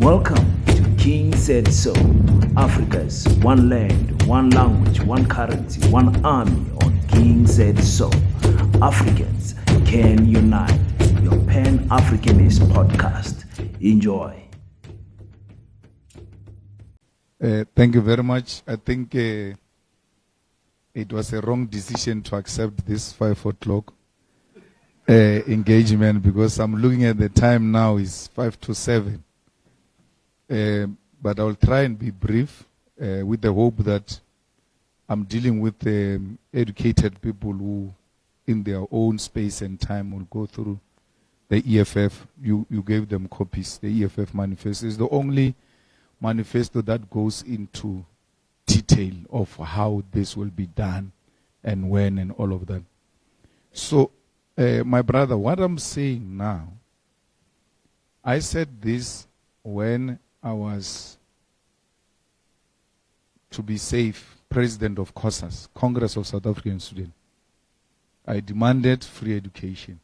Welcome to King Said So, Africa's one land, one language, one currency, one army on King Said So. Africans can unite. Your Pan-Africanist podcast. Enjoy. Thank you very much. I think it was a wrong decision to accept this 5 o'clock engagement, because I'm looking at the time now is 5 to 7. But I'll try and be brief with the hope that I'm dealing with educated people who, in their own space and time, will go through the EFF. You gave them copies. The EFF manifesto is the only manifesto that goes into detail of how this will be done and when and all of that. So, my brother, what I'm saying now, I said this when I was, to be safe, president of COSAS, Congress of South African Students. I demanded free education.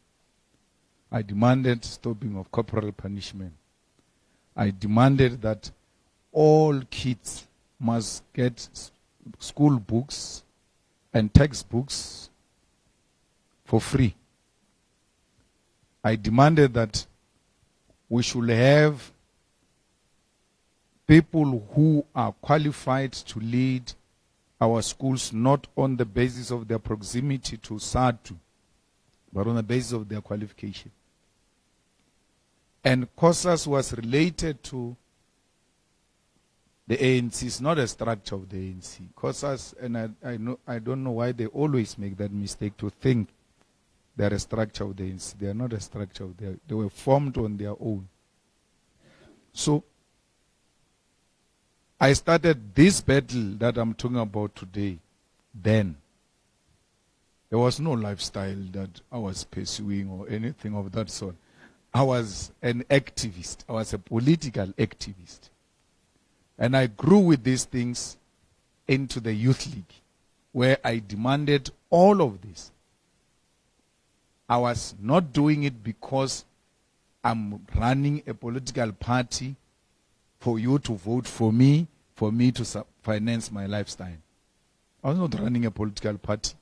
I demanded stopping of corporal punishment. I demanded that all kids must get school books and textbooks for free. I demanded that we should have people who are qualified to lead our schools, not on the basis of their proximity to SADU, but on the basis of their qualification. And COSAS was related to the ANC. It's not a structure of the ANC. COSAS, and I don't know why they always make that mistake to think they're a structure of the ANC. They are not a structure of their. They were formed on their own. So I started this battle that I'm talking about today. Then there was no lifestyle that I was pursuing or anything of that sort. I was an activist. I was a political activist. And I grew with these things into the Youth League, where I demanded all of this. I was not doing it because I'm running a political party for you to vote for me to finance my lifestyle. I was not running a political party.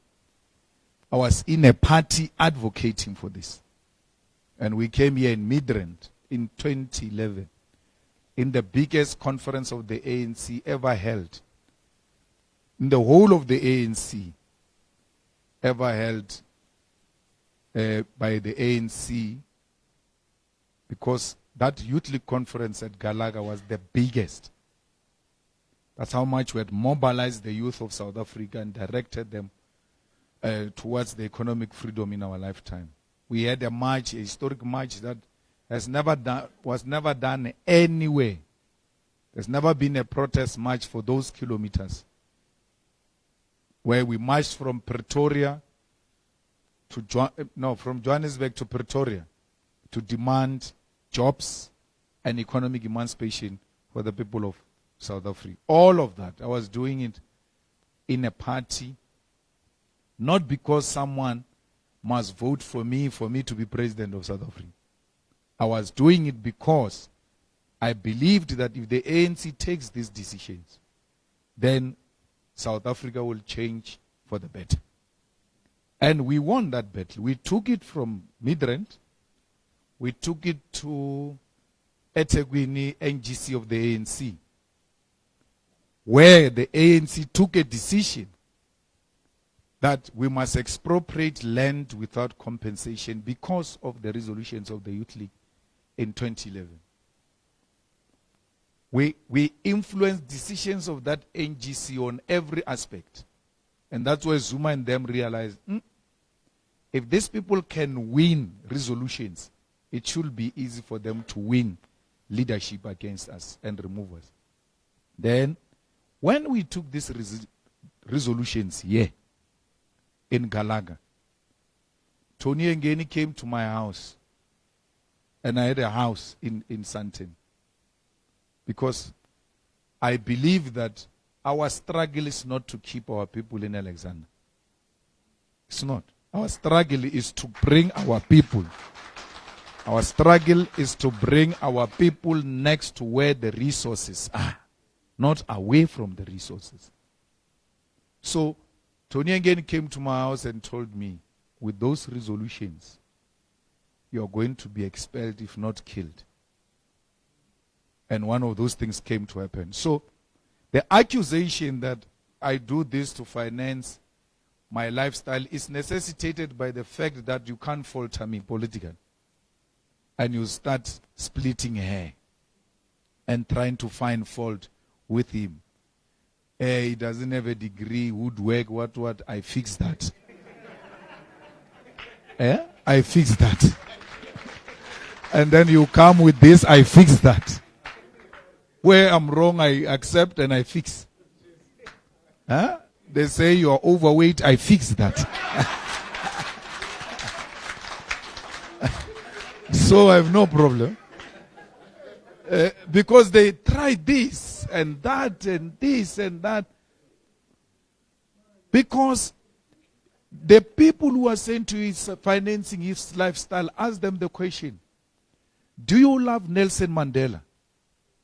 I was in a party advocating for this. And we came here in Midrand in 2011, in the biggest conference of the ANC ever held, in the whole of the ANC ever held by the ANC, because that Youth League conference at Galaga was the biggest. That's how much we had mobilized the youth of South Africa and directed them towards the economic freedom in our lifetime. We had a march, a historic march that was never done anywhere. There's never been a protest march for those kilometers, where we marched from Pretoria from Johannesburg to Pretoria to demand jobs and economic emancipation for the people of South Africa. All of that, I was doing it in a party, not because someone must vote for me to be president of South Africa. I was doing it because I believed that if the ANC takes these decisions, then South Africa will change for the better. And we won that battle. We took it from Midrand. We took it to eThekwini NGC of the ANC, where the ANC took a decision that we must expropriate land without compensation because of the resolutions of the Youth League in 2011. We influenced decisions of that NGC on every aspect. And that's where Zuma and them realized, if these people can win resolutions, it should be easy for them to win leadership against us and remove us. Then, when we took these resolutions here in Galaga, Tony Ngeni came to my house, and I had a house in Sandton, because I believe that our struggle is not to keep our people in Alexander. It's not. Our struggle is to bring our people Our struggle is to bring our people next to where the resources are, not away from the resources. So, Tony again came to my house and told me, with those resolutions, you are going to be expelled if not killed. And one of those things came to happen. So, the accusation that I do this to finance my lifestyle is necessitated by the fact that you can't falter me politically. And you start splitting hair and trying to find fault with him. He doesn't have a degree, woodwork, what, I fix that. I fix that. And then you come with this, I fix that. Where I'm wrong, I accept and I fix. They say you are overweight, I fix that. So I have no problem. Because they tried this and that and this and that. Because the people who are saying to you is financing his lifestyle, ask them the question, do you love Nelson Mandela?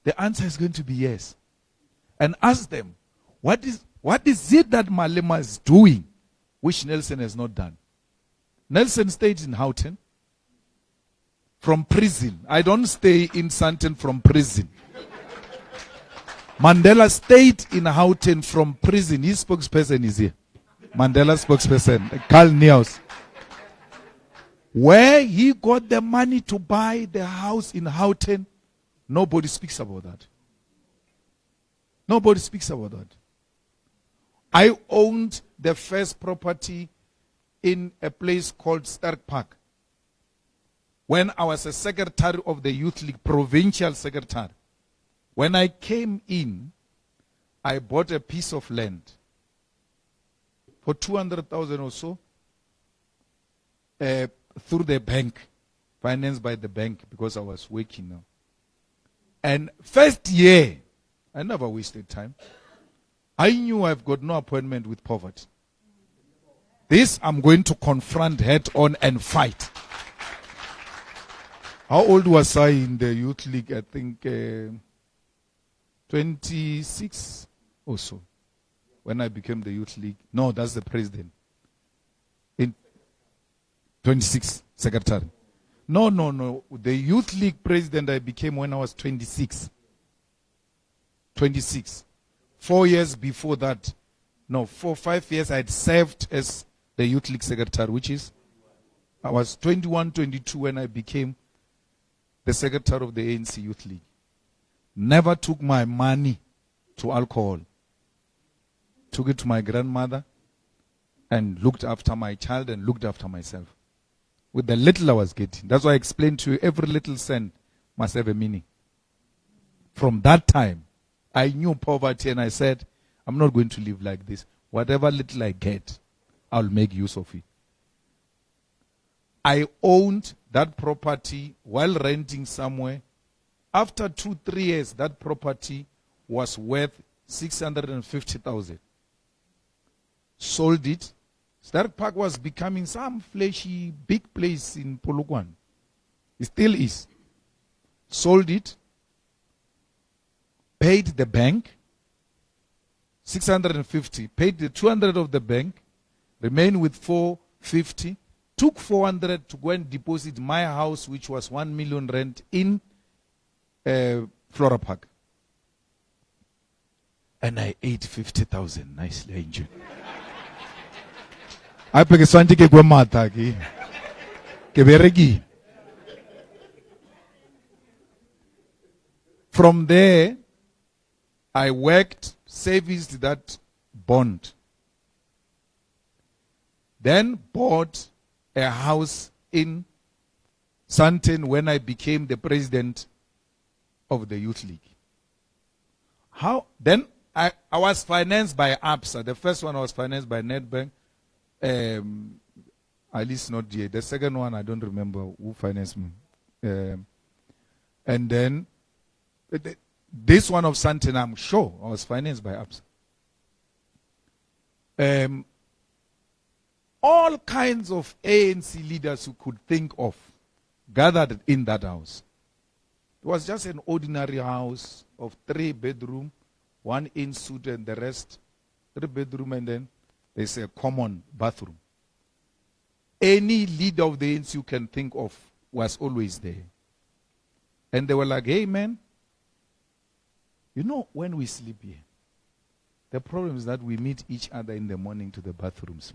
The answer is going to be yes. And ask them, what is it that Malema is doing which Nelson has not done? Nelson stayed in Houghton from prison. I don't stay in Sandton from prison. Mandela stayed in Houghton from prison. His spokesperson is here. Mandela spokesperson, Carl Niels. Where he got the money to buy the house in Houghton, nobody speaks about that. Nobody speaks about that. I owned the first property in a place called Stark Park. When I was a secretary of the Youth League, provincial secretary, when I came in, I bought a piece of land for 200,000 or so through the bank, financed by the bank because I was working now. And first year, I never wasted time. I knew I've got no appointment with poverty. This I'm going to confront head on and fight. How old was I in the Youth League? I think 26 or so. When I became the Youth League. No, that's the president. In 26, secretary. No. The Youth League president I became when I was 26. 26. 4 years before that. No, 5 years I had served as the Youth League secretary, which is, I was 21, 22 when I became the secretary of the ANC Youth League. Never took my money to alcohol. Took it to my grandmother and looked after my child and looked after myself. With the little I was getting. That's why I explained to you, every little cent must have a meaning. From that time, I knew poverty and I said, I'm not going to live like this. Whatever little I get, I'll make use of it. I owned that property while renting somewhere. After 2-3 years, that property was worth 650,000. Sold it. Stark Park was becoming some fleshy, big place in Polokwane. It still is. Sold it. Paid the bank 650. Paid the 200 of the bank. Remained with 450. Took 400 to go and deposit my house, which was 1 million rent, in Flora Park. And I ate 50,000. Nicely, I enjoyed. I peke swanti ke kwa mata ke. Ke bereki. From there, I worked, serviced that bond. Then bought a house in Sandton when I became the president of the Youth League. Then I was financed by ABSA. The first one was financed by Nedbank. At least not yet. The second one, I don't remember who financed me. And then this one of Sandton, I'm sure, I was financed by ABSA. All kinds of ANC leaders who could think of gathered in that house. It was just an ordinary house of 3 bedroom, 1 in-suite and the rest 3 bedroom, and then there's a common bathroom. Any leader of the ANC you can think of was always there. And they were like, hey man, you know when we sleep here, the problem is that we meet each other in the morning to the bathrooms.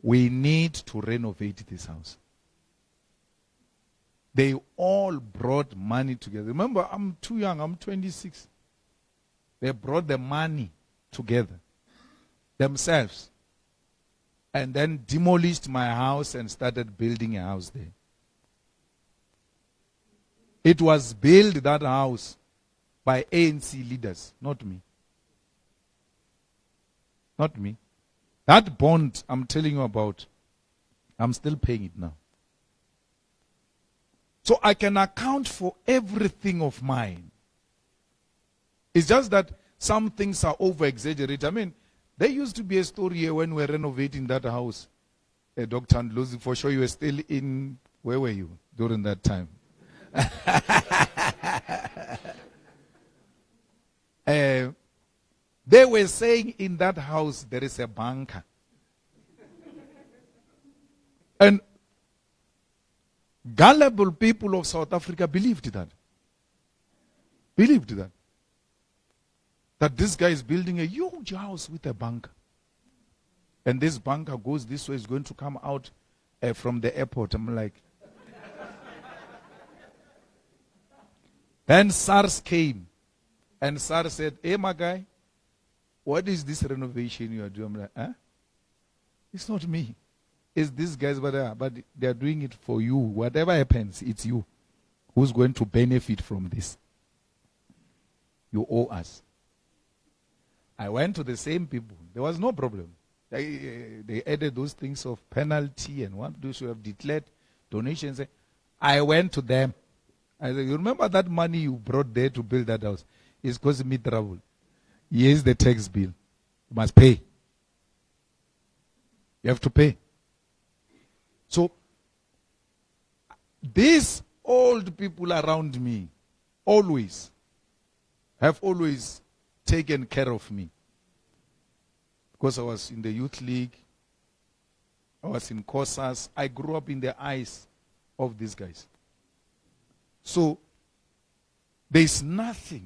We need to renovate this house. They all brought money together. Remember, I'm too young, I'm 26. They brought the money together themselves and then demolished my house and started building a house there. It was built, that house, by ANC leaders, not me. Not me. That bond I'm telling you about, I'm still paying it now. So I can account for everything of mine. It's just that some things are over-exaggerated. I mean, there used to be a story here when we were renovating that house. Dr. Ndlozi, for sure you were still in, where were you during that time? They were saying in that house there is a bunker. And gullible people of South Africa believed that. Believed that. That this guy is building a huge house with a bunker. And this bunker goes this way, is going to come out from the airport. I'm like. Then SARS came. And SARS said, hey, my guy, what is this renovation you are doing? I'm like, huh? It's not me. It's these guys, but they are doing it for you. Whatever happens, it's you who's going to benefit from this. You owe us. I went to the same people. There was no problem. They added those things of penalty and what those who have declared donations. I went to them. I said, you remember that money you brought there to build that house? It's causing me trouble. Here's the tax bill. You must pay. You have to pay. So, these old people around me have always taken care of me. Because I was in the youth league, I was in COSAS, I grew up in the eyes of these guys. So, there's nothing.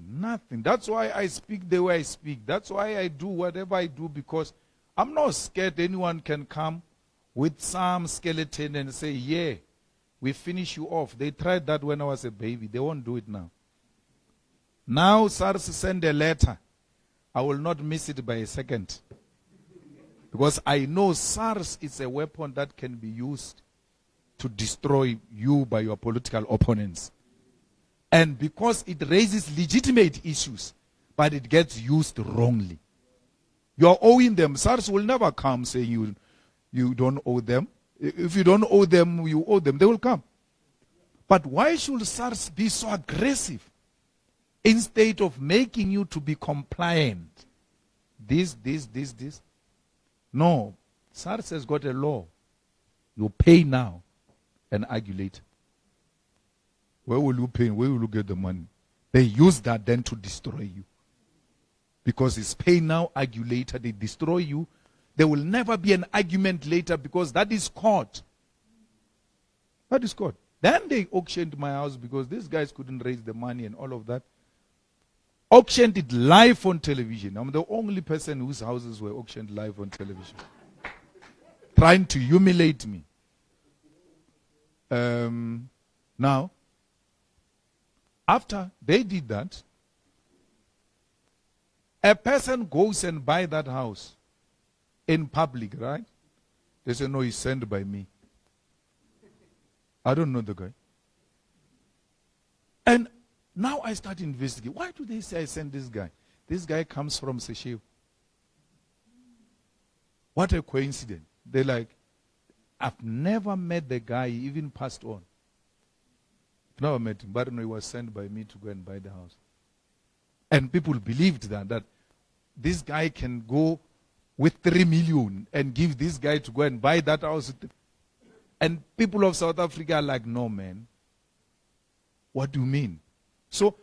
That's why I speak the way I speak. That's why I do whatever I do, because I'm not scared anyone can come with some skeleton and say, yeah, we finish you off. They tried that when I was a baby. They won't do it now. Now SARS send a letter. I will not miss it by a second. Because I know SARS is a weapon that can be used to destroy you by your political opponents. And because it raises legitimate issues, but it gets used wrongly. You are owing them. SARS will never come saying you don't owe them. If you don't owe them, you owe them. They will come. But why should SARS be so aggressive instead of making you to be compliant? This. No. SARS has got a law. You pay now and argue later. Where will you pay? Where will you get the money? They use that then to destroy you. Because it's pay now, argue later. They destroy you. There will never be an argument later because that is court. That is court. Then they auctioned my house because these guys couldn't raise the money and all of that. Auctioned it live on television. I'm the only person whose houses were auctioned live on television. Trying to humiliate me. Now, after they did that, a person goes and buys that house in public, right? They say, no, he's sent by me. I don't know the guy. And now I start investigating. Why do they say I sent this guy? This guy comes from Seychelles. What a coincidence. They're like, I've never met the guy, he even passed on. Never met him, but no, he was sent by me to go and buy the house. And people believed that this guy can go with 3 million and give this guy to go and buy that house. And people of South Africa are like, no, man. What do you mean? So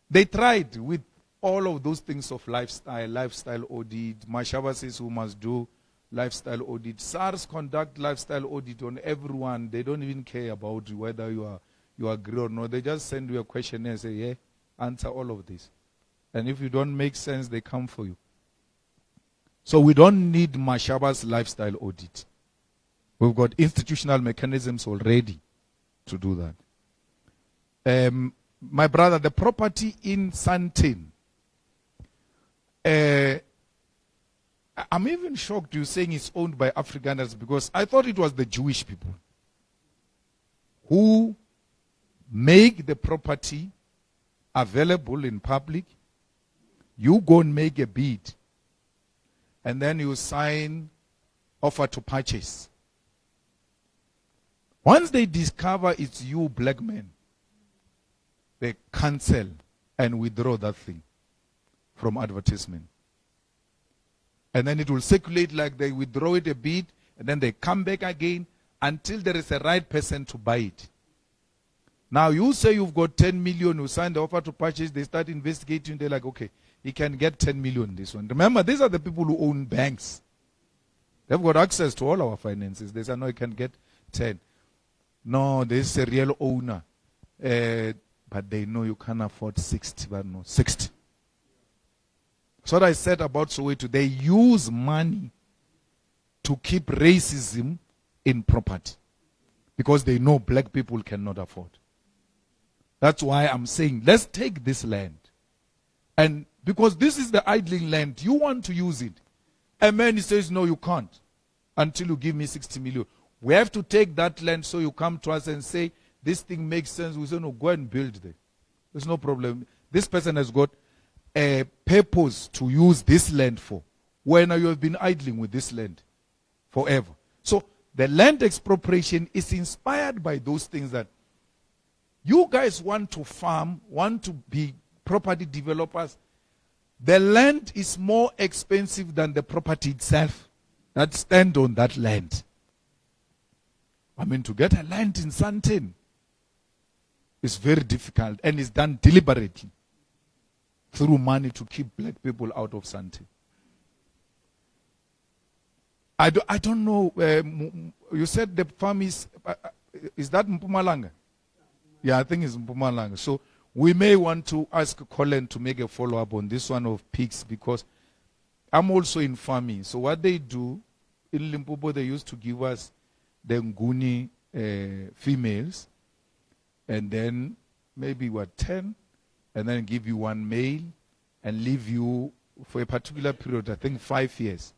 they tried with all of those things of lifestyle audit. Mashaba says who must do lifestyle audit. SARS conduct lifestyle audit on everyone. They don't even care about whether you agree or not. They just send you a questionnaire and say, yeah, answer all of this. And if you don't make sense, they come for you. So we don't need Mashaba's lifestyle audit. We've got institutional mechanisms already to do that. My brother, the property in Sandton, I'm even shocked you're saying it's owned by Afrikaners, because I thought it was the Jewish people who make the property available in public. You go and make a bid, and then you sign offer to purchase. Once they discover it's you, black men, they cancel and withdraw that thing from advertisement. And then it will circulate like they withdraw it a bit, and then they come back again until there is a right person to buy it. Now you say you've got 10 million, you sign the offer to purchase, they start investigating, they're like, okay, he can get 10 million this one. Remember, these are the people who own banks. They've got access to all our finances. They say, no, you can get 10. No, this is a real owner. But they know you can't afford 60, but no, 60. So what I said about Soweto, they use money to keep racism in property, because they know black people cannot afford. That's why I'm saying, let's take this land. And because this is the idling land, you want to use it. And man, he says, no, you can't until you give me 60 million. We have to take that land, so you come to us and say, this thing makes sense. We say, no, go and build there. There's no problem. This person has got a purpose to use this land for, when you have been idling with this land forever. So the land expropriation is inspired by those things that you guys want to farm, want to be property developers. The land is more expensive than the property itself that stand on that land. I mean, to get a land in Sandton is very difficult, and it's done deliberately through money to keep black people out of Sandton. I don't know. You said the farm is that Mpumalanga? Yeah, I think it's Mpumalanga. So we may want to ask Colin to make a follow-up on this one of pigs, because I'm also in farming. So what they do, in Limpopo, they used to give us the Nguni females, and then maybe 10, and then give you one male, and leave you for a particular period, I think 5 years.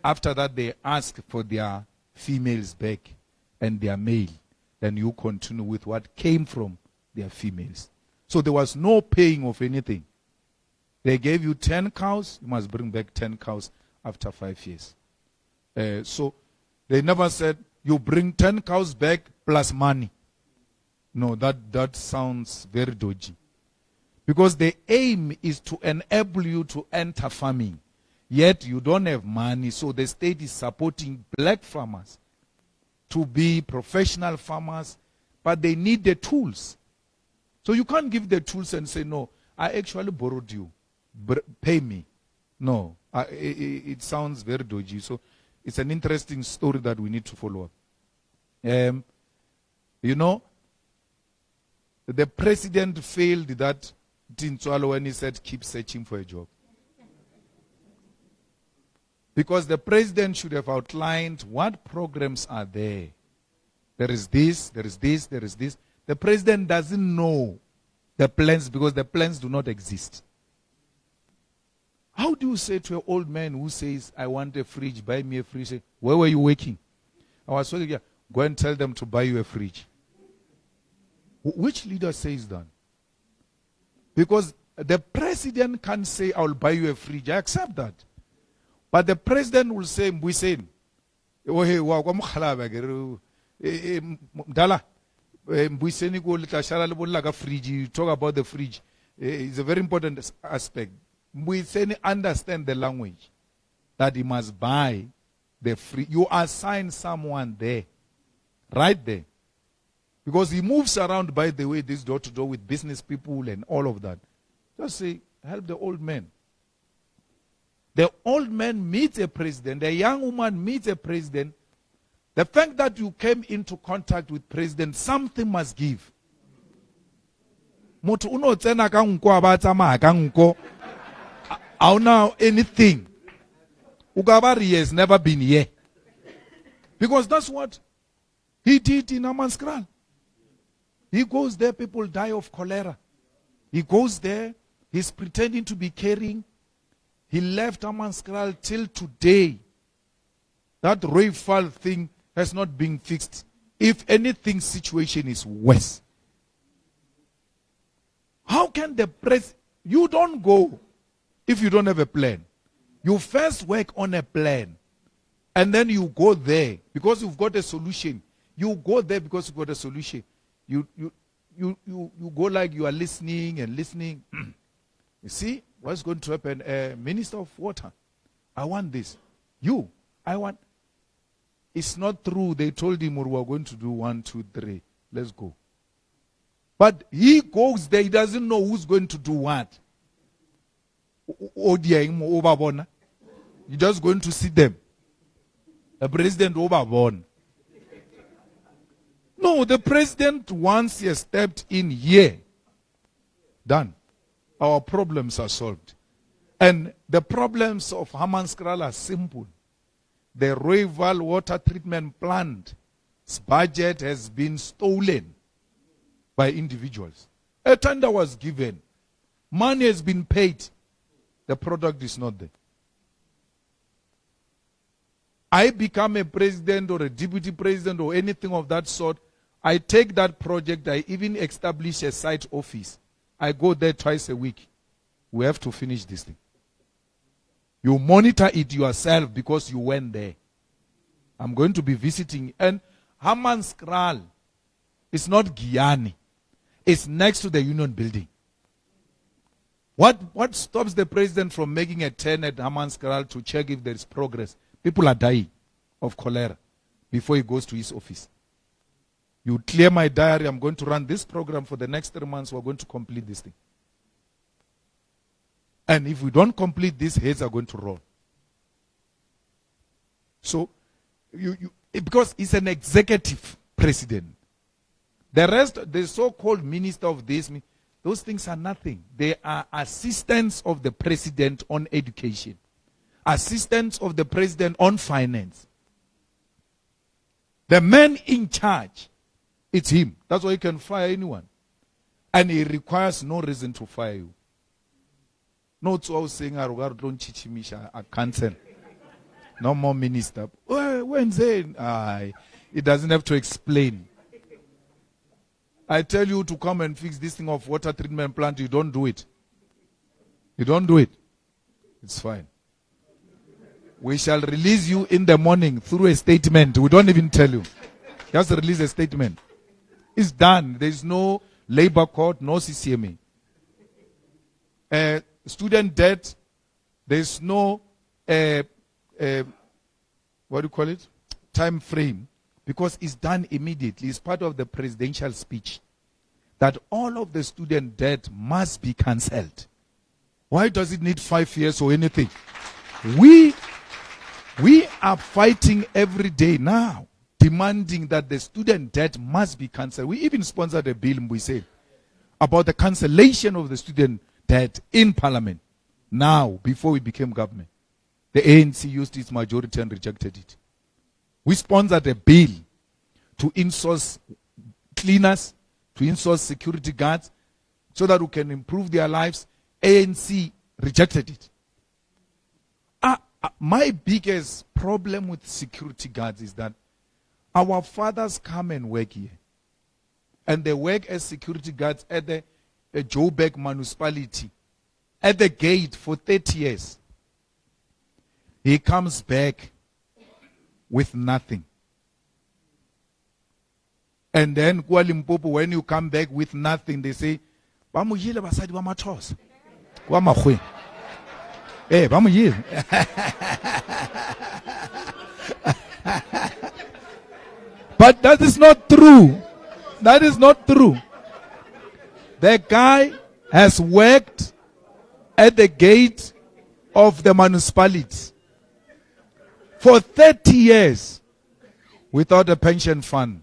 After that, they ask for their females back and their male. Then you continue with what came from their females. So there was no paying of anything. They gave you 10 cows, you must bring back 10 cows after 5 years. So they never said, you bring 10 cows back plus money. No, that sounds very dodgy. Because the aim is to enable you to enter farming. Yet you don't have money, so the state is supporting black farmers to be professional farmers, but they need the tools. So you can't give the tools and say, no, I actually borrowed you, pay me. No, it sounds very dodgy. So it's an interesting story that we need to follow up. You know, the president failed that Tintswalo when he said, keep searching for a job. Because the president should have outlined what programs are there. There is this, there is this, there is this. The president doesn't know the plans, because the plans do not exist. How do you say to an old man who says, I want a fridge, buy me a fridge? Say, where were you working? I was working, yeah. Go and tell them to buy you a fridge. Which leader says that? Because the president can't say, I will buy you a fridge. I accept that. But the president will say, Mbuyiseni, you talk about the fridge. It's a very important aspect. Mbuyiseni understand the language that he must buy the free. You assign someone there, right there. Because he moves around, by the way, this door to door with business people and all of that. Just say, help the old man. The old man meets a president. The young woman meets a president. The fact that you came into contact with president, something must give. Motu uno tsena ka nko abatsama ka nko. Auna anything. Ugabari has never been here. Because that's what he did in Amanskral. He goes there, people die of cholera. He goes there, he's pretending to be caring. He left Amanskral till today. That Royfall thing has not been fixed. If anything, situation is worse. How can the press? You don't go if you don't have a plan. You first work on a plan. And then you go there because you've got a solution. You go there because you've got a solution. You go like you are listening and listening. You see what's going to happen? Minister of Water, I want this. I want. It's not true. They told him we are going to do 1, 2, 3. Let's go. But he goes there. He doesn't know who's going to do what. You're just going to see them. The president overborn. No, the president, once he has stepped in here, done. Our problems are solved. And the problems of Hammanskral are simple. The Royval water treatment plant's budget has been stolen by individuals. A tender was given. Money has been paid. The product is not there. I become a president or a deputy president or anything of that sort. I take that project. I even establish a site office. I go there twice a week. We have to finish this thing. You monitor it yourself because you went there. I'm going to be visiting. And Hammanskral is not Giyani. It's next to the Union Building. What stops the president from making a turn at Hammanskral to check if there is progress? People are dying of cholera before he goes to his office. You clear my diary. I'm going to run this program for the next 3 months. We're going to complete this thing. And if we don't complete this, heads are going to roll. So, because he's an executive president. The rest, the so-called minister of this, those things are nothing. They are assistants of the president on education. Assistants of the president on finance. The man in charge, it's him. That's why he can fire anyone. And he requires no reason to fire you. Not so I was saying, I cancel. No more minister. Wednesday, it doesn't have to explain. I tell you to come and fix this thing of water treatment plant, you don't do it. You don't do it. It's fine. We shall release you in the morning through a statement. We don't even tell you. Just release a statement. It's done. There's no labor court, no CCMA. Student debt, there's no, what do you call it? Time frame. Because it's done immediately. It's part of the presidential speech that all of the student debt must be cancelled. Why does it need 5 years or anything? We are fighting every day now, demanding that the student debt must be cancelled. We even sponsored a bill, we said, about the cancellation of the student debt in parliament. Now, before we became government, the ANC used its majority and rejected it. We sponsored a bill to insource cleaners, to insource security guards, so that we can improve their lives. ANC rejected it. My biggest problem with security guards is that our fathers come and work here. And they work as security guards at the Joburg municipality, at the gate for 30 years. He comes back with nothing. And then Kuala Lumpur, when you come back with nothing, they say, "Bamujile basadi ba mathosa." Kwa makhwe. Bamujile. But that is not true. That is not true. The guy has worked at the gate of the municipality for 30 years without a pension fund.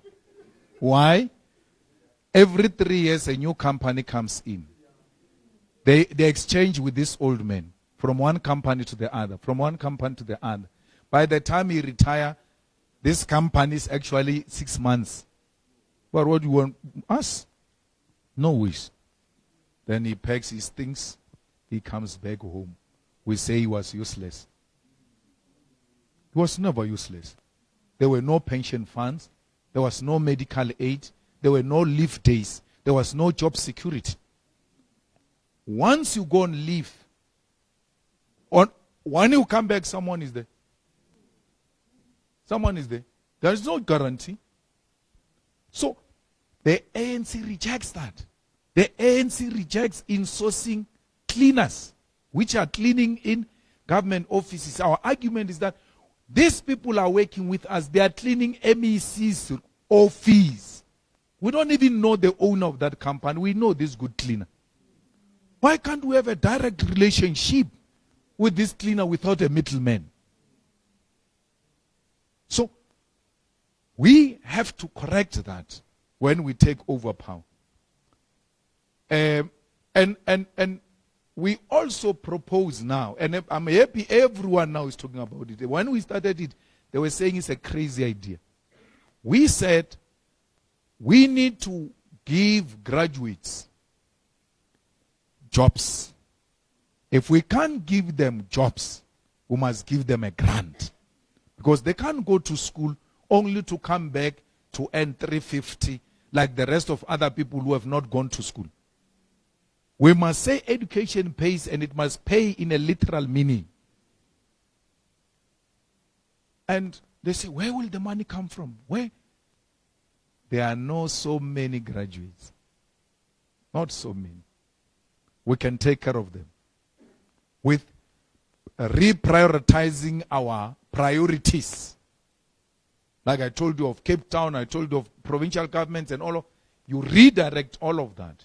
Why? Every 3 years a new company comes in. They exchange with this old man from one company to the other, from one company to the other. By the time he retire, this company is actually 6 months. But what do you want? Us? No wish. Then he packs his things. He comes back home. We say he was useless. He was never useless. There were no pension funds. There was no medical aid. There were no leave days. There was no job security. Once you go on leave, when you come back, someone is there. Someone is there. There is no guarantee. So, the ANC rejects that. The ANC rejects insourcing cleaners, which are cleaning in government offices. Our argument is that these people are working with us. They are cleaning MEC's office. We don't even know the owner of that company. We know this good cleaner. Why can't we have a direct relationship with this cleaner without a middleman? So, we have to correct that when we take over power. And we also propose now, and I'm happy everyone now is talking about it. When we started it, they were saying it's a crazy idea. We said we need to give graduates jobs. If we can't give them jobs, we must give them a grant. Because they can't go to school only to come back to earn 350 like the rest of other people who have not gone to school. We must say education pays, and it must pay in a literal meaning. And they say, where will the money come from? Where? There are not so many graduates. Not so many. We can take care of them. With reprioritizing our priorities. Like I told you of Cape Town, I told you of provincial governments and all of, you redirect all of that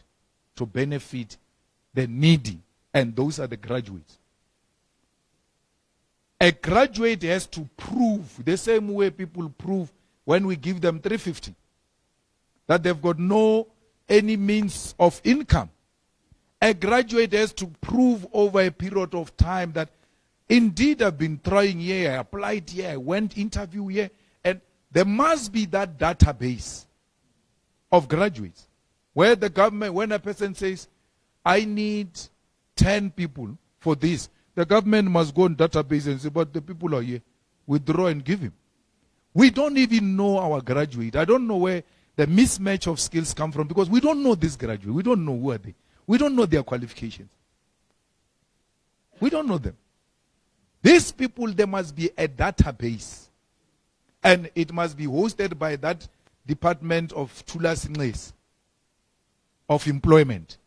to benefit the needy, and those are the graduates. A graduate has to prove, the same way people prove when we give them 350, that they've got any means of income. A graduate has to prove over a period of time that indeed I've been trying here, I applied here, I went interview here, and there must be that database of graduates where the government, when a person says, I need 10 people for this, the government must go on database and say, but the people are here. Withdraw and give him. We don't even know our graduate. I don't know where the mismatch of skills come from, because we don't know this graduate. We don't know who are they. We don't know their qualifications. We don't know them. These people, there must be a database. And it must be hosted by that Department of Tulas of Employment.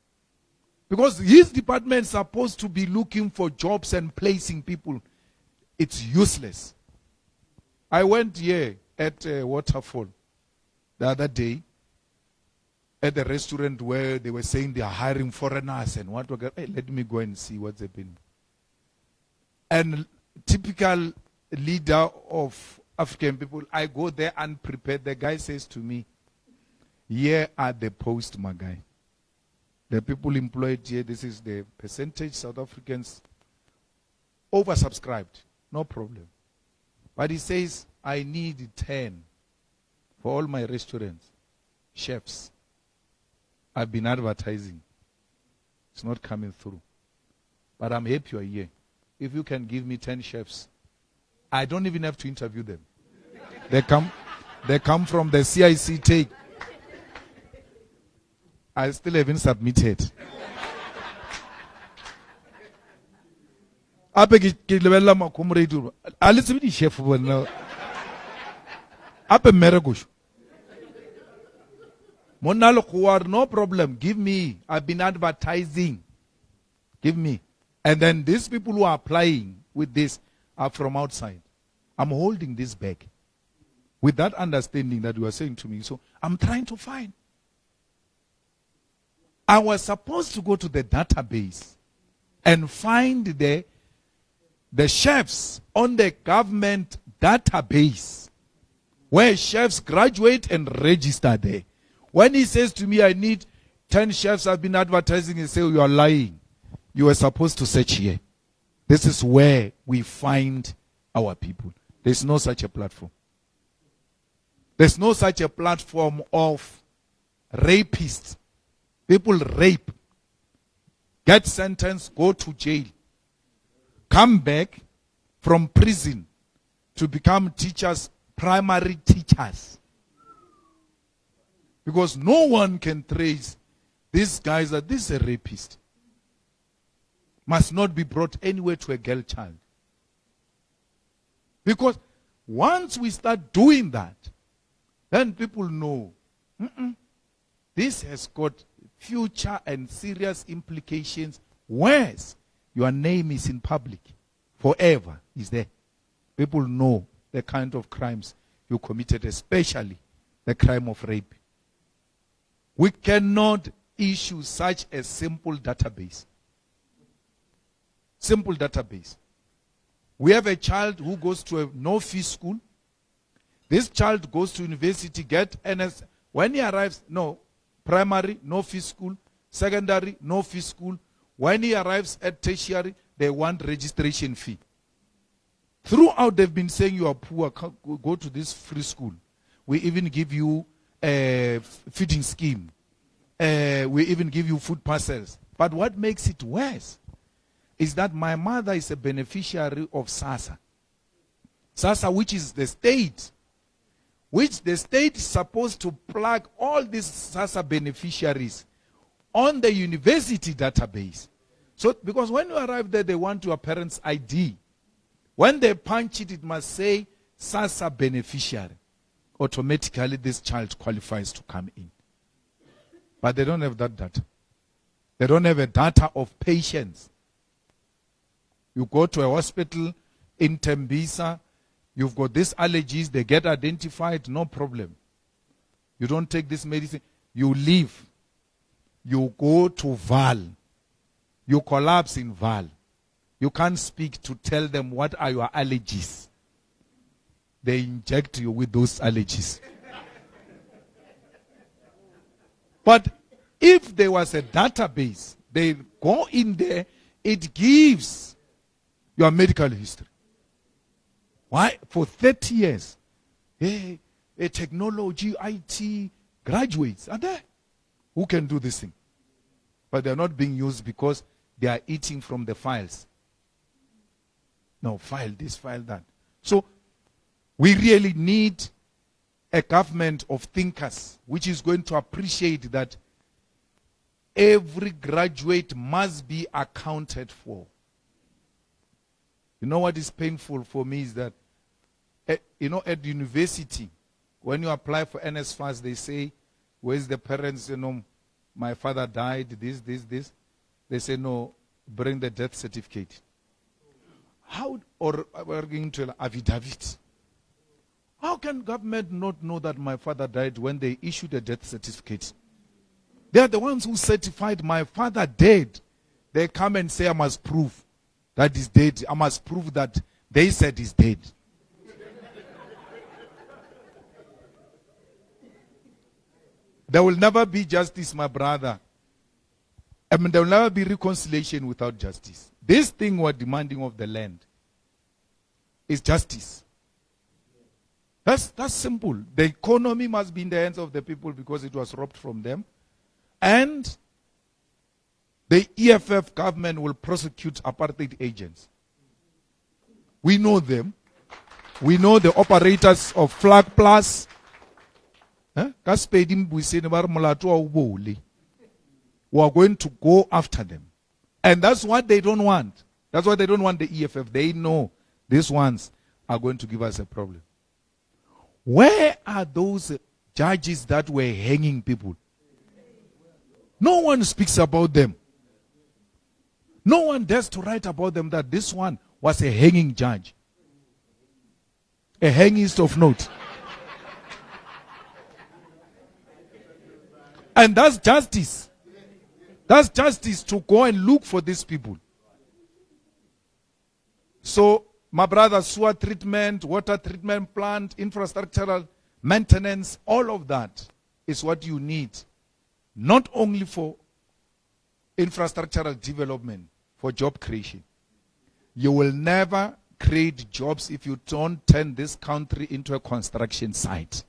Because his department is supposed to be looking for jobs and placing people. It's useless. I went here at Waterfall the other day at the restaurant where they were saying they are hiring foreigners and what. Hey, let me go and see what's happening. And typical leader of African people, I go there unprepared. The guy says to me, here are the posts, my guy. The people employed here, this is the percentage South Africans oversubscribed. No problem. But he says, I need 10 for all my restaurants. Chefs. I've been advertising. It's not coming through. But I'm happy you're here. If you can give me 10 chefs, I don't even have to interview them. They come from the CIC take. I still haven't submitted. Chef no problem. Give me. I've been advertising. Give me. And then these people who are applying with this are from outside. I'm holding this back. With that understanding that you are saying to me, so I'm trying to find. I was supposed to go to the database and find the chefs on the government database where chefs graduate and register there. When he says to me, I need 10 chefs I've been advertising, and say, oh, you are lying. You were supposed to search here. This is where we find our people. There's no such a platform. There's no such a platform of rapists. People rape, get sentenced, go to jail, come back from prison to become teachers, primary teachers. Because no one can trace these guys that this is a rapist. Must not be brought anywhere to a girl child. Because once we start doing that, then people know this has got future and serious implications. Whereas your name is in public forever is there. People know the kind of crimes you committed, especially the crime of rape. We cannot issue such a simple database. Simple database. We have a child who goes to a no-fee school. This child goes to university, get NS. When he arrives, primary, no-fee school. Secondary, no-fee school. When he arrives at tertiary, they want registration fee. Throughout, they've been saying you are poor, go to this free school. We even give you a feeding scheme. We even give you food parcels. But what makes it worse is that my mother is a beneficiary of SASSA. SASSA, which is the state, which the state is supposed to plug all these SASSA beneficiaries on the university database. So, because when you arrive there, they want your parents' ID. When they punch it, it must say SASSA beneficiary. Automatically, this child qualifies to come in. But they don't have that data. They don't have a data of patients. You go to a hospital in Tembisa, you've got these allergies, they get identified, no problem. You don't take this medicine, you leave. You go to Val. You collapse in Val. You can't speak to tell them what are your allergies. They inject you with those allergies. But if there was a database, they go in there, it gives your medical history. Why? For 30 years, a technology, IT graduates are there who can do this thing. But they're not being used because they are eating from the files. No, file this, file that. So, we really need a government of thinkers which is going to appreciate that every graduate must be accounted for. You know what is painful for me is that, at university, when you apply for NSFAS, they say, where's the parents? My father died, this. They say, no, bring the death certificate. How, or we're going to affidavit. How can government not know that my father died when they issued a death certificate? They are the ones who certified my father dead. They come and say, I must prove that he's dead. I must prove that they said he's dead. There will never be justice, my brother. There will never be reconciliation without justice. This thing we're demanding of the land is justice. That's simple. The economy must be in the hands of the people because it was robbed from them. And the EFF government will prosecute apartheid agents. We know them. We know the operators of Flag Plus. We are going to go after them. And that's what they don't want. That's why they don't want the EFF. They know these ones are going to give us a problem. Where are those judges that were hanging people? No one speaks about them. No one dares to write about them that this one was a hanging judge. A hangist of note. And that's justice. That's justice to go and look for these people. So, my brother, sewer treatment, water treatment plant, infrastructural maintenance, all of that is what you need. Not only for infrastructural development, for job creation. You will never create jobs if you don't turn this country into a construction site.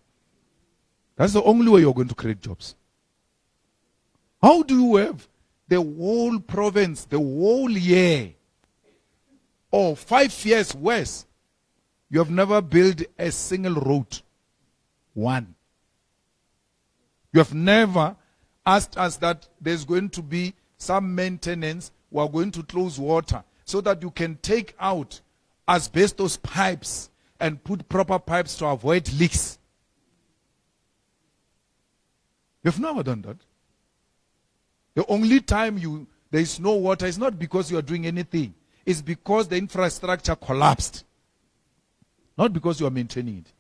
That's the only way you're going to create jobs. How do you have the whole province, the whole year, or 5 years worse, you have never built a single road? One. You have never asked us that there's going to be some maintenance, we are going to close water so that you can take out asbestos pipes and put proper pipes to avoid leaks. You've never done that. The only time there is no water is not because you are doing anything. It's because the infrastructure collapsed. Not because you are maintaining it.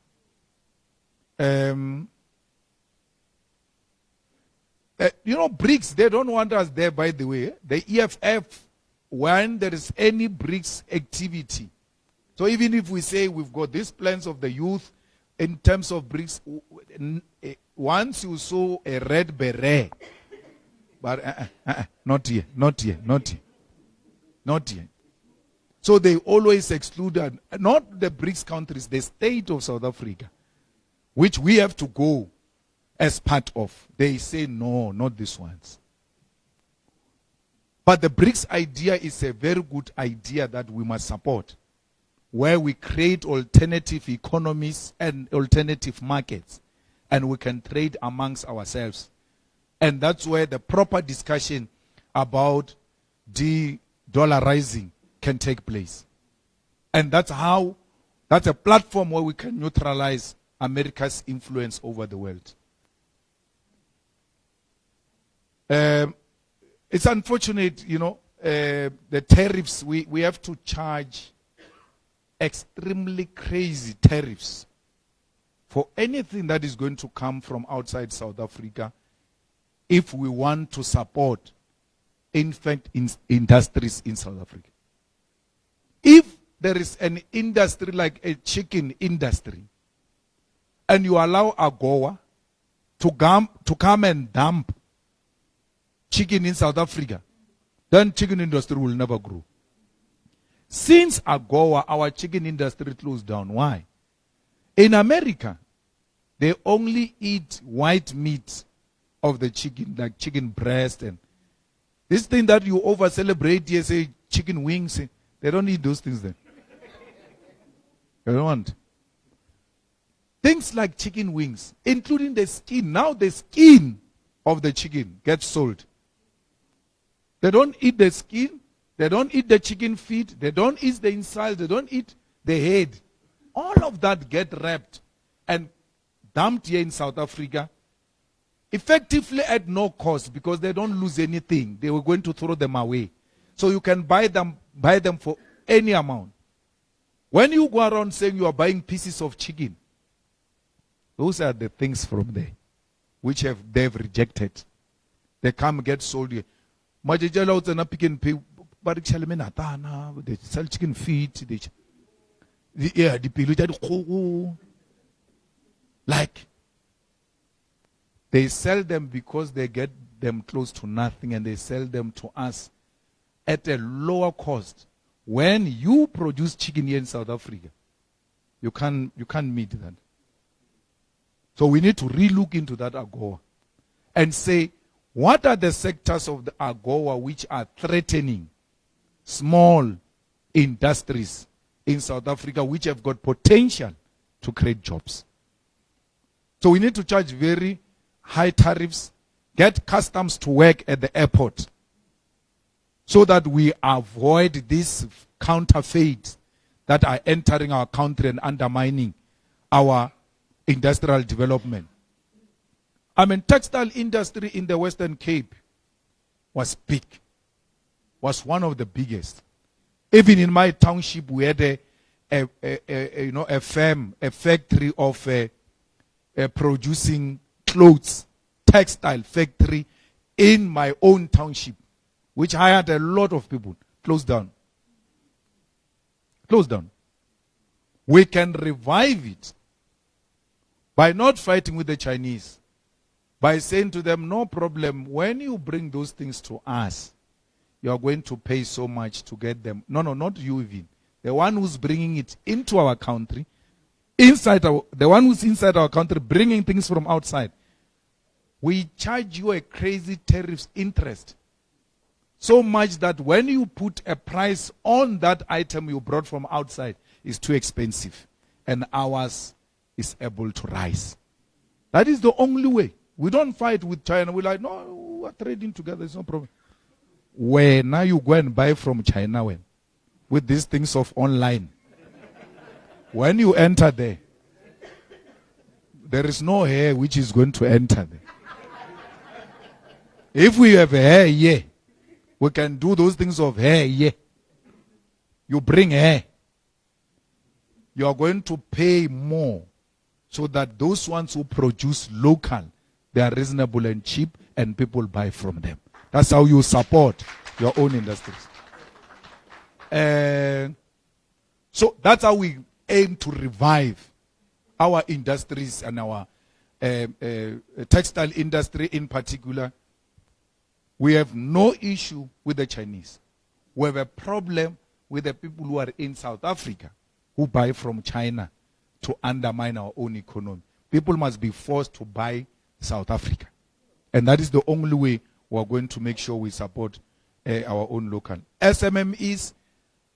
BRICS, they don't want us there, by the way. The EFF, when there is any BRICS activity. So even if we say we've got these plans of the youth in terms of BRICS, once you saw a red beret, but not here. So they always excluded, not the BRICS countries, the state of South Africa, which we have to go as part of. They say, no, not these ones. But the BRICS idea is a very good idea that we must support, where we create alternative economies and alternative markets, and we can trade amongst ourselves. And that's where the proper discussion about de-dollarizing can take place. And that's a platform where we can neutralize America's influence over the world. It's unfortunate, the tariffs, we have to charge extremely crazy tariffs for anything that is going to come from outside South Africa if we want to support, in fact, industries in South Africa. If there is an industry like a chicken industry, and you allow AGOA to come and dump chicken in South Africa, then chicken industry will never grow. Since AGOA, our chicken industry closed down. Why? In America, they only eat white meat of the chicken, like chicken breast and this thing that you over celebrate here, say chicken wings. They don't eat those things then. They don't want. Things like chicken wings, including the skin. Now the skin of the chicken gets sold. They don't eat the skin. They don't eat the chicken feet. They don't eat the inside. They don't eat the head. All of that get wrapped and dumped here in South Africa, effectively at no cost because they don't lose anything. They were going to throw them away. So you can buy them for any amount. When you go around saying you are buying pieces of chicken, those are the things from there which they've rejected. They come get sold here. They sell chicken feet. Like, they sell them because they get them close to nothing, and they sell them to us at a lower cost. When you produce chicken here in South Africa, you can't meet that. So we need to relook into that AGOA and say, what are the sectors of the AGOA which are threatening small industries in South Africa which have got potential to create jobs? So we need to charge very high tariffs, get customs to work at the airport so that we avoid these counterfeits that are entering our country and undermining our industrial development. Textile industry in the Western Cape was big, was one of the biggest. Even in my township, we had a factory of producing clothes, textile factory in my own township, which hired a lot of people, closed down. Closed down. We can revive it by not fighting with the Chinese, by saying to them, no problem, when you bring those things to us, you are going to pay so much to get them. No, not you even. The one who's bringing it into our country, the one who's inside our country bringing things from outside, we charge you a crazy tariff interest. So much that when you put a price on that item you brought from outside, it's too expensive. And ours is able to rise. That is the only way. We don't fight with China. We're like, no, we're trading together. It's no problem. Where now you go and buy from China when? With these things of online. When you enter there is no hair which is going to enter there. If we have hair here, we can do those things of hair here. You bring hair. You are going to pay more so that those ones who produce local, they are reasonable and cheap and people buy from them. That's how you support your own industries. So that's how we aim to revive our industries and our textile industry in particular. We have no issue with the Chinese. We have a problem with the people who are in South Africa who buy from China to undermine our own economy. People must be forced to buy South Africa. And that is the only way we are going to make sure we support our own local. SMMEs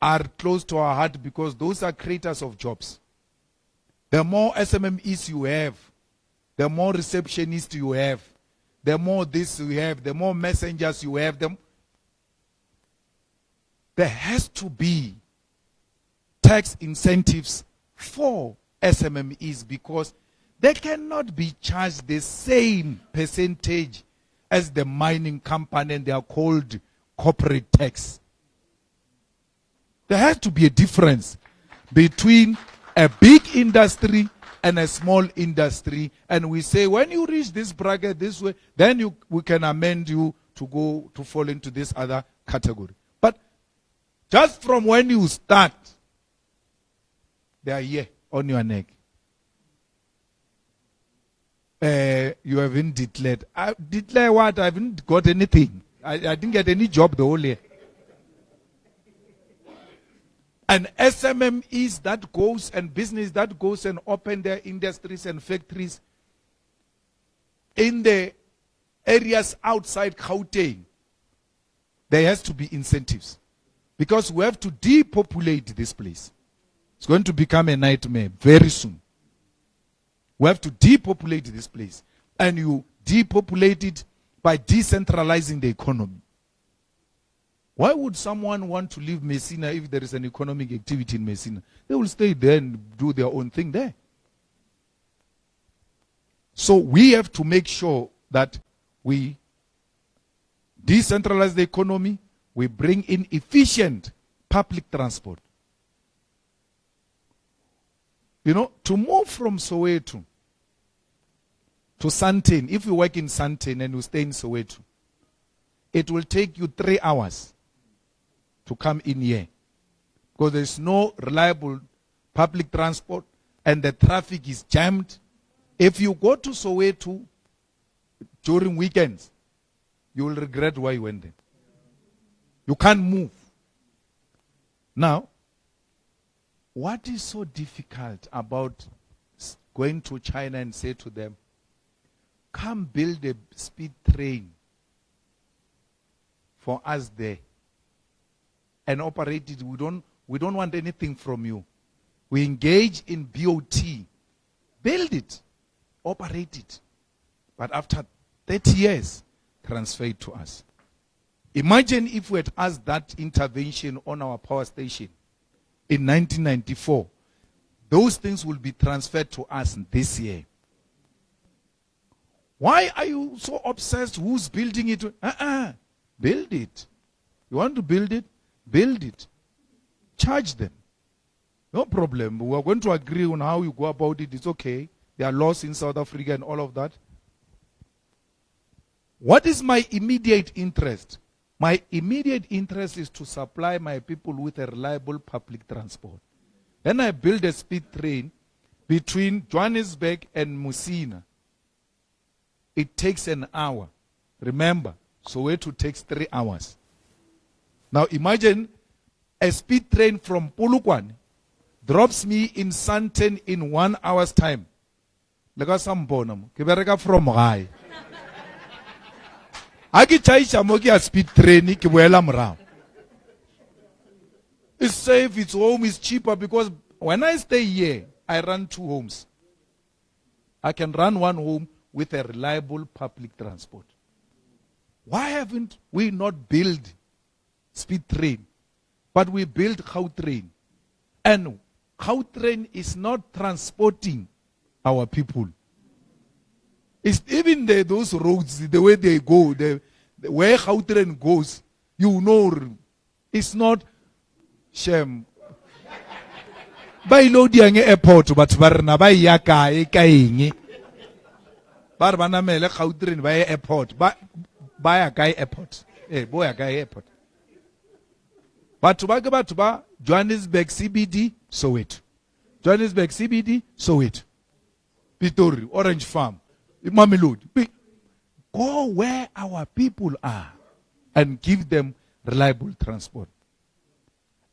are close to our heart because those are creators of jobs. The more SMMEs you have, the more receptionists you have, the more this you have, the more messengers you have. There has to be tax incentives for SMMEs because they cannot be charged the same percentage as the mining company, and they are called corporate tax. There has to be a difference between a big industry and a small industry, and we say when you reach this bracket this way, then we can amend you to fall into this other category. But just from when you start, they are here on your neck. You haven't declared. Declare what? I haven't got anything. I didn't get any job the whole year. And SMMEs that goes and business that goes and open their industries and factories in the areas outside Gauteng, there has to be incentives. Because we have to depopulate this place. It's going to become a nightmare very soon. We have to depopulate this place. And you depopulate it by decentralizing the economy. Why would someone want to leave Messina if there is an economic activity in Messina? They will stay there and do their own thing there. So we have to make sure that we decentralize the economy, we bring in efficient public transport. You know, to move from Soweto to Sandton, if you work in Sandton and you stay in Soweto, it will take you 3 hours to come in here. Because there's no reliable public transport and the traffic is jammed. If you go to Soweto during weekends, you will regret why you went there. You can't move. Now, what is so difficult about going to China and say to them, come build a speed train for us there and operate it? We don't want anything from you. We engage in BOT. Build it. Operate it. But after 30 years, transfer it to us. Imagine if we had asked that intervention on our power station in 1994. Those things will be transferred to us this year. Why are you so obsessed? Who's building it? Build it. You want to build it? Build it. Charge them. No problem. We are going to agree on how you go about it. It's okay. There are laws in South Africa and all of that. What is my immediate interest? My immediate interest is to supply my people with a reliable public transport. Then I build a speed train between Johannesburg and Musina. It takes an hour. Remember, Soweto takes 3 hours. Now imagine a speed train from Polokwane drops me in Sandton in 1 hour's time. Lega sambonam, ke bereka from high. Aki chaisha mo ke a speed train ke boela morao. It's safe, it's home, it's cheaper because when I stay here, I run 2 homes. I can run 1 home with a reliable public transport. Why haven't we not built speed train, but we built Gautrain? And Gautrain is not transporting our people. It's even those roads, the way they go, where Gautrain goes, you know, it's not shame. By loading airport, but barna by yaka ekaingi. Barbana mele Gautrain by airport, by a guy airport. Boy a guy airport. But to ba Johannesburg CBD, Soweto. Johannesburg CBD, Soweto. Pitori, Orange Farm, Mamelodi. Go where our people are and give them reliable transport.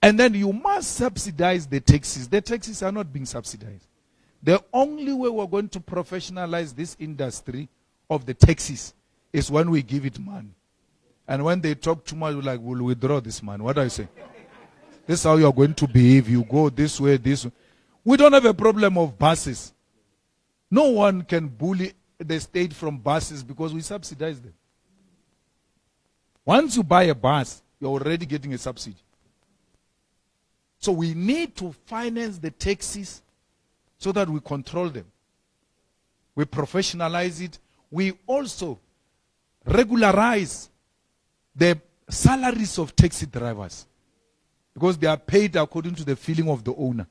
And then you must subsidize the taxis. The taxis are not being subsidized. The only way we're going to professionalize this industry of the taxis is when we give it money. And when they talk too much, we're like, we'll withdraw this money. What do I say? This is how you're going to behave. You go this way, this way. We don't have a problem of buses. No one can bully the state from buses because we subsidize them. Once you buy a bus, you're already getting a subsidy. So we need to finance the taxis so that we control them. We professionalize it. We also regularize the salaries of taxi drivers because they are paid according to the feeling of the owner.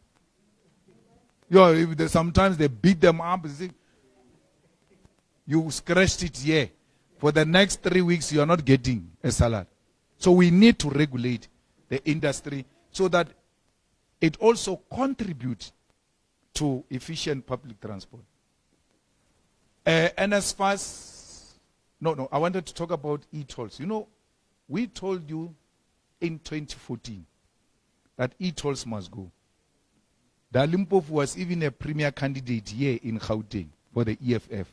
Sometimes they beat them up. You scratched it here. For the next 3 weeks, you are not getting a salary. So we need to regulate the industry so that it also contributes to efficient public transport. And as far as, I wanted to talk about e-tolls. You know, we told you in 2014 that e-tolls must go. Dalimpofu was even a premier candidate here in Gauteng for the EFF.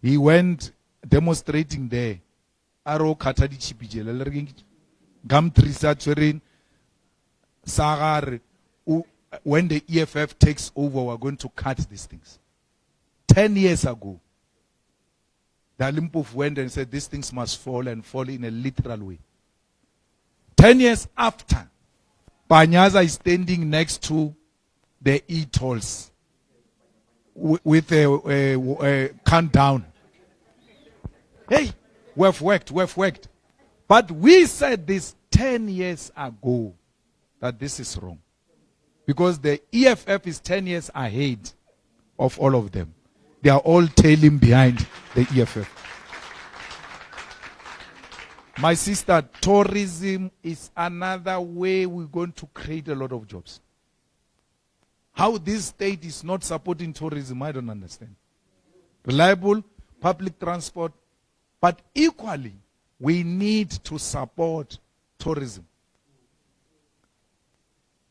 He went demonstrating there. Aro katadi chipijele gam trisa twerin sagar. When the EFF takes over, we're going to cut these things. 10 years ago, the Limpopo went and said these things must fall and fall in a literal way. 10 years after, Panyaza is standing next to the e-tolls with a countdown. Hey, we've worked. But we said this 10 years ago that this is wrong. Because the EFF is 10 years ahead of all of them. They are all tailing behind the EFF. My sister, tourism is another way we're going to create a lot of jobs. How this state is not supporting tourism, I don't understand. Reliable public transport, but equally, we need to support tourism.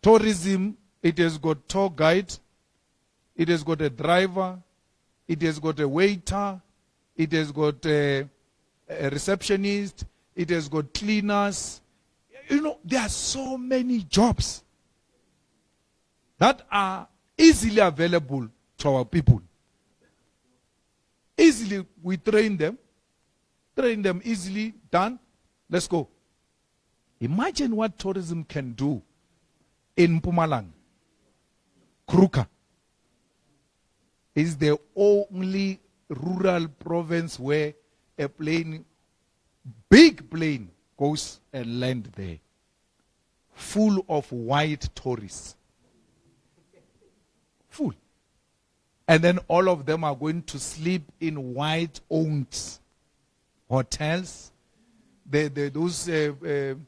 Tourism, it has got tour guide, it has got a driver, it has got a waiter, it has got a receptionist, it has got cleaners. You know, there are so many jobs that are easily available to our people. Easily, we train them easily, done, let's go. Imagine what tourism can do in Mpumalanga. Kruka is the only rural province where a plane, big plane, goes and lands there, full of white tourists. Full. And then all of them are going to sleep in white homes. hotels, the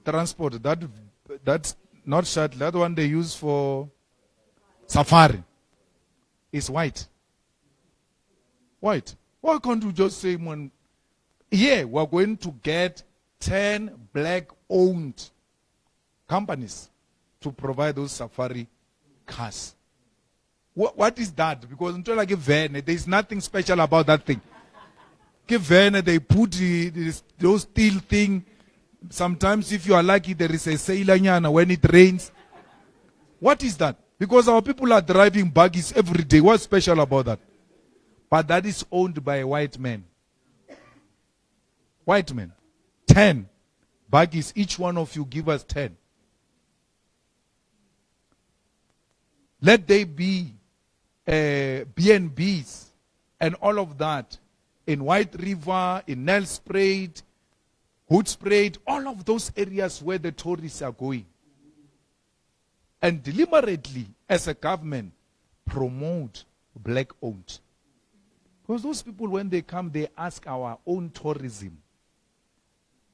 transport that's not shuttle. That one they use for safari is white. White. Why can't you just say, man, yeah, we're going to get 10 black-owned companies to provide those safari cars? What is that? Because until I give van, there is nothing special about that thing. Give van, they put those steel thing. Sometimes, if you are lucky, there is a sailor when it rains. What is that? Because our people are driving buggies every day. What's special about that? But that is owned by a white man. White men. 10 buggies. Each one of you give us 10. Let they be B&Bs and all of that in White River, in Nelspruit, Hoedspruit, all of those areas where the tourists are going. And deliberately, as a government, promote black-owned. Because those people, when they come, they ask our own tourism,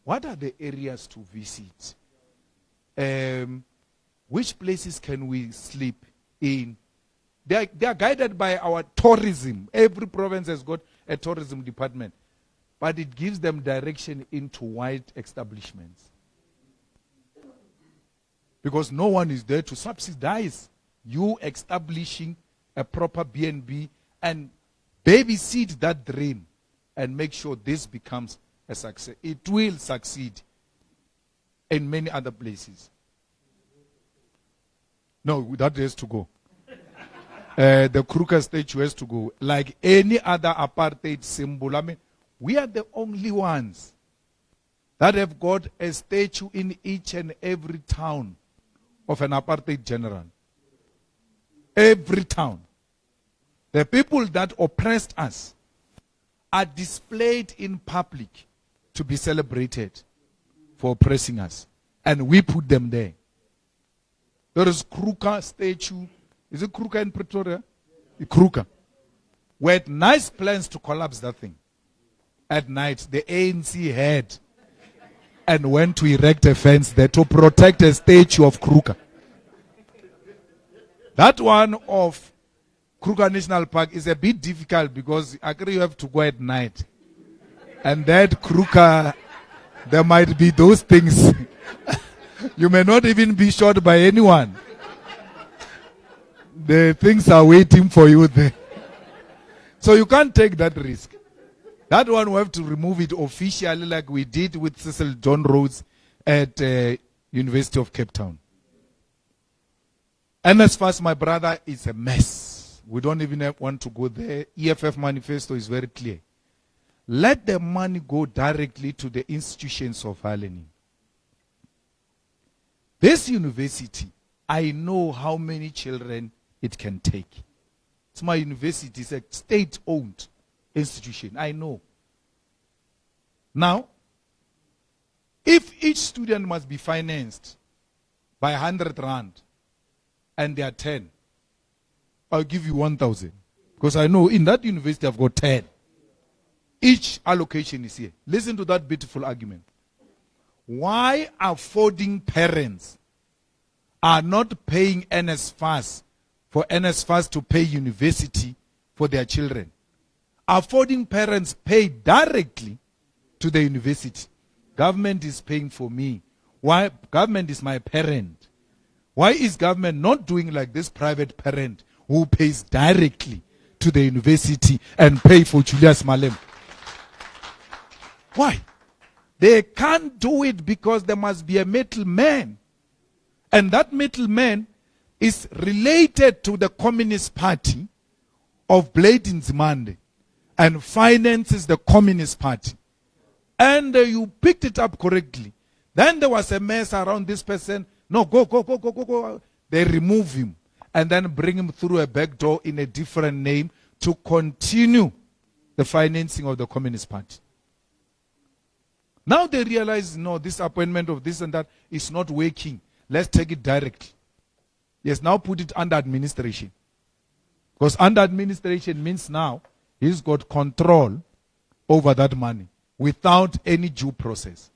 what are the areas to visit? Which places can we sleep in? They are guided by our tourism. Every province has got a tourism department. But it gives them direction into white establishments. Because no one is there to subsidize you establishing a proper B&B and babysit that dream and make sure this becomes a success. It will succeed in many other places. No, that has to go. The Kruger statue has to go. Like any other apartheid symbol. I mean, we are the only ones that have got a statue in each and every town of an apartheid general. Every town. The people that oppressed us are displayed in public to be celebrated for oppressing us. And we put them there. There is Kruger statue. Is it Kruger in Pretoria? Kruger. We had nice plans to collapse that thing. At night, the ANC had and went to erect a fence there to protect a statue of Kruger. That one of Kruger National Park is a bit difficult because I agree you have to go at night. And that Kruger, there might be those things. You may not even be shot by anyone. The things are waiting for you there. So you can't take that risk. That one we have to remove it officially like we did with Cecil John Rhodes at University of Cape Town. And as far as my brother, it's a mess. We don't even want to go there. EFF manifesto is very clear. Let the money go directly to the institutions of learning. This university, I know how many children it can take. It's my university. It's a state-owned institution. I know. Now, if each student must be financed by 100 rand and there are 10, I'll give you 1,000. Because I know in that university I've got 10. Each allocation is here. Listen to that beautiful argument. Why affording parents are not paying NSFAS for NSFAS to pay university for their children? Affording parents pay directly to the university. Government is paying for me. Why? Government is my parent. Why is government not doing like this private parent who pays directly to the university and pay for Julius Malema? Why? They can't do it because there must be a middleman. And that middleman is related to the Communist Party of Blade Nzimande and finances the Communist Party. And you picked it up correctly. Then there was a mess around this person. No, go. They remove him and then bring him through a back door in a different name to continue the financing of the Communist Party. Now they realize, no, this appointment of this and that is not working. Let's take it directly. Yes, now put it under administration. Because under administration means now he's got control over that money without any due process.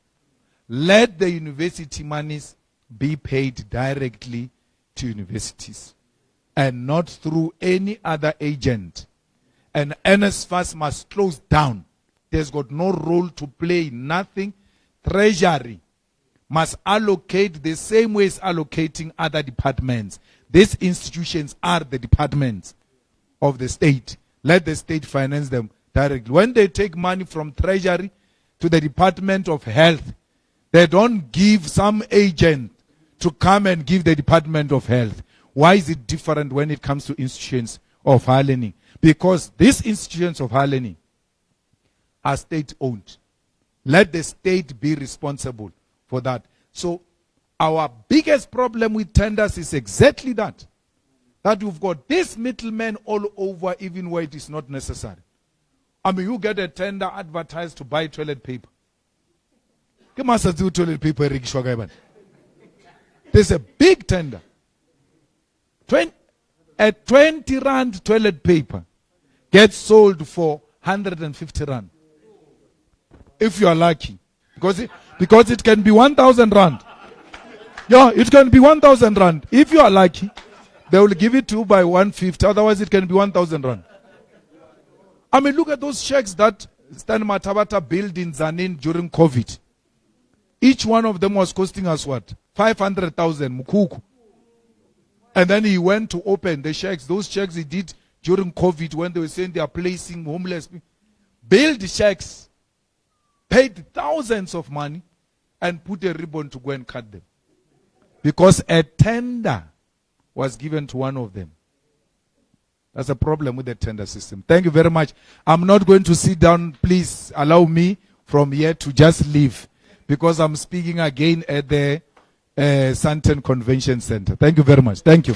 Let the university monies be paid directly to universities and not through any other agent. And NSFAS must close down. There's got no role to play, nothing. Treasury must allocate the same way as allocating other departments. These institutions are the departments of the state. Let the state finance them directly. When they take money from Treasury to the Department of Health, they don't give some agent to come and give the Department of Health. Why is it different when it comes to institutions of higher learning? Because these institutions of higher learning are state-owned. Let the state be responsible for that. So our biggest problem with tenders is exactly that. That we've got this middleman all over, even where it is not necessary. I mean, you get a tender advertised to buy toilet paper. Toilet paper. There's a big tender. A 20 rand toilet paper gets sold for 150 rand. If you are lucky. Because it can be 1,000 rand. Yeah, it can be 1,000 rand. If you are lucky, they will give it to you by 150. Otherwise, it can be 1,000 rand. I mean, look at those shacks that Stan Matabata built in Zanin during COVID. Each one of them was costing us what? 500,000 mukuku. And then he went to open the shacks. Those shacks he did during COVID when they were saying they are placing homeless people. Build the shacks. Paid thousands of money and put a ribbon to go and cut them. Because a tender was given to one of them. That's a problem with the tender system. Thank you very much. I'm not going to sit down. Please allow me from here to just leave. Because I'm speaking again at the Santon Convention Center. Thank you very much. Thank you.